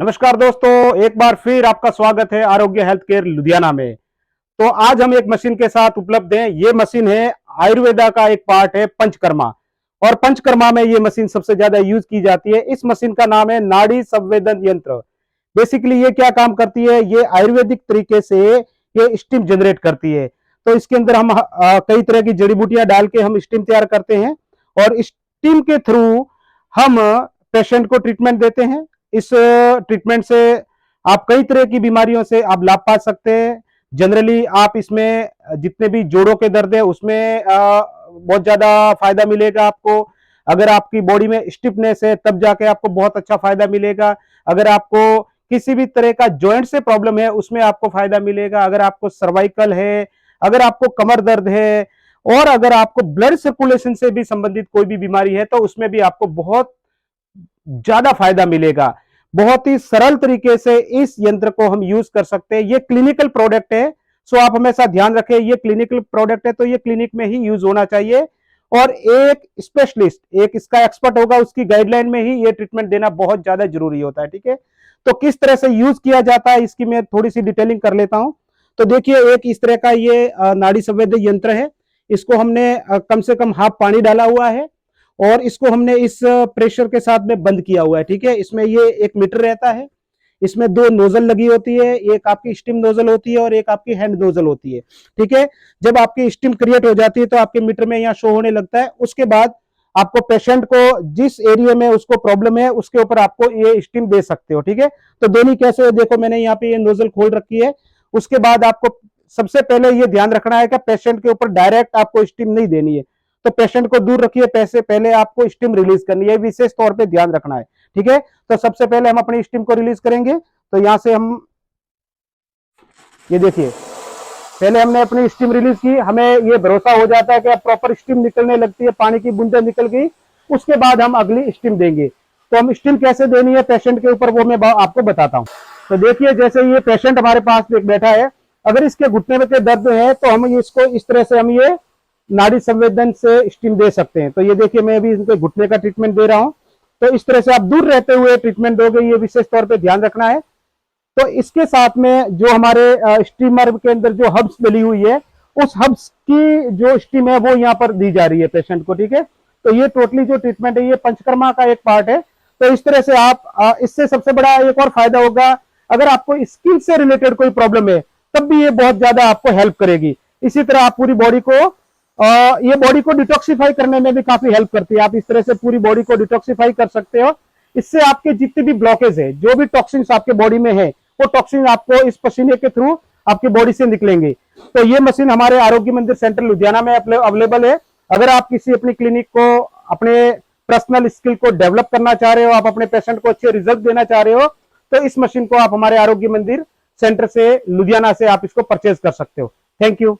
नमस्कार दोस्तों, एक बार फिर आपका स्वागत है आरोग्य हेल्थ केयर लुधियाना में। तो आज हम एक मशीन के साथ उपलब्ध हैं। ये मशीन है आयुर्वेदा का एक पार्ट है पंचकर्मा। और पंचकर्मा में ये मशीन सबसे ज्यादा यूज की जाती है। इस मशीन का नाम है नाड़ी संवेदन यंत्र। बेसिकली ये क्या काम करती है, ये आयुर्वेदिक तरीके से ये स्टीम जनरेट करती है। तो इसके अंदर हम कई तरह की जड़ी बूटियां डाल के हम स्टीम तैयार करते हैं और स्टीम के थ्रू हम पेशेंट को ट्रीटमेंट देते हैं। इस ट्रीटमेंट से आप कई तरह की बीमारियों से आप लाभ पा सकते हैं। जनरली आप इसमें जितने भी जोड़ों के दर्द है उसमें बहुत ज्यादा फायदा मिलेगा आपको। अगर आपकी बॉडी में स्टिफनेस है तब जाके आपको बहुत अच्छा फायदा मिलेगा। अगर आपको किसी भी तरह का जॉइंट से प्रॉब्लम है उसमें आपको फायदा मिलेगा। अगर आपको सर्वाइकल है, अगर आपको कमर दर्द है और अगर आपको ब्लड सर्कुलेशन से भी संबंधित कोई भी बीमारी है तो उसमें भी आपको बहुत ज्यादा फायदा मिलेगा। बहुत ही सरल तरीके से इस यंत्र को हम यूज कर सकते हैं। ये क्लिनिकल प्रोडक्ट है, सो आप हमेशा ध्यान रखें ये क्लिनिकल प्रोडक्ट है तो ये क्लिनिक में ही यूज होना चाहिए और एक स्पेशलिस्ट, एक इसका एक्सपर्ट होगा, उसकी गाइडलाइन में ही ये ट्रीटमेंट देना बहुत ज्यादा जरूरी होता है। ठीक है, तो किस तरह से यूज किया जाता है इसकी मैं थोड़ी सी डिटेलिंग कर लेता हूं। तो देखिए, एक इस तरह का ये नाड़ी संवेदक यंत्र है। इसको हमने कम से कम हाफ पानी डाला हुआ है और इसको हमने इस प्रेशर के साथ में बंद किया हुआ है। ठीक है, इसमें ये एक मीटर रहता है। इसमें दो नोजल लगी होती है, एक आपकी स्टीम नोजल होती है और एक आपकी हैंड नोजल होती है। ठीक है, जब आपकी स्टीम क्रिएट हो जाती है तो आपके मीटर में यहाँ शो होने लगता है। उसके बाद आपको पेशेंट को जिस एरिया में उसको प्रॉब्लम है उसके ऊपर आपको ये स्टीम दे सकते हो। ठीक है, तो देनी कैसे है, देखो मैंने यहाँ पे ये नोजल खोल रखी है। उसके बाद आपको सबसे पहले ये ध्यान रखना है कि पेशेंट के ऊपर डायरेक्ट आपको स्टीम नहीं देनी है, तो पेशेंट को दूर रखिए। पैसे पहले आपको स्टीम रिलीज करनी है, विशेष तौर पे ध्यान रखना है। ठीक है, तो सबसे पहले हम अपनी स्टीम को रिलीज करेंगे। तो यहां से हम ये देखिए, पहले हमने अपनी स्टीम रिलीज की, हमें ये भरोसा हो जाता है कि अब प्रॉपर स्टीम निकलने लगती है, पानी की बूंदें निकल गई। उसके बाद हम अगली स्टीम देंगे। तो हम स्टीम कैसे देनी है पेशेंट के ऊपर वो मैं आपको बताता हूं। तो देखिए, जैसे ये पेशेंट हमारे पास बैठा है, अगर इसके घुटने में दर्द है तो हम इसको इस तरह से हम ये नाड़ी संवेदन से स्टीम दे सकते हैं। तो ये देखिए, मैं अभी इनके घुटने का ट्रीटमेंट दे रहा हूं। तो इस तरह से आप दूर रहते हुए ट्रीटमेंट दोगे, ये विशेष तौर पे ध्यान रखना है। तो इसके साथ में जो हमारे स्टीमर के अंदर जो हब्स डली हुई है, उस हब्स की जो स्टीम है वो यहाँ पर दी जा रही है पेशेंट को। ठीक है, तो ये टोटली जो ट्रीटमेंट है ये पंचकर्मा का एक पार्ट है। तो इस तरह से आप इससे सबसे बड़ा एक और फायदा होगा, अगर आपको स्किन से रिलेटेड कोई प्रॉब्लम है तब भी ये बहुत ज्यादा आपको हेल्प करेगी। इसी तरह आप पूरी बॉडी को ये बॉडी को डिटॉक्सिफाई करने में भी काफी हेल्प करती है। आप इस तरह से पूरी बॉडी को डिटॉक्सिफाई कर सकते हो। इससे आपके जितने भी ब्लॉकेज है, जो भी टॉक्सिन्स आपके बॉडी में है, वो टॉक्सिन आपको इस पसीने के थ्रू आपकी बॉडी से निकलेंगे। तो ये मशीन हमारे आरोग्य मंदिर सेंटर लुधियाना में अवेलेबल है। अगर आप किसी अपनी क्लिनिक को, अपने पर्सनल स्किल को डेवलप करना चाह रहे हो, आप अपने पेशेंट को अच्छे रिजल्ट देना चाह रहे हो, तो इस मशीन को आप हमारे आरोग्य मंदिर सेंटर से लुधियाना से आप इसको परचेज कर सकते हो। Thank you.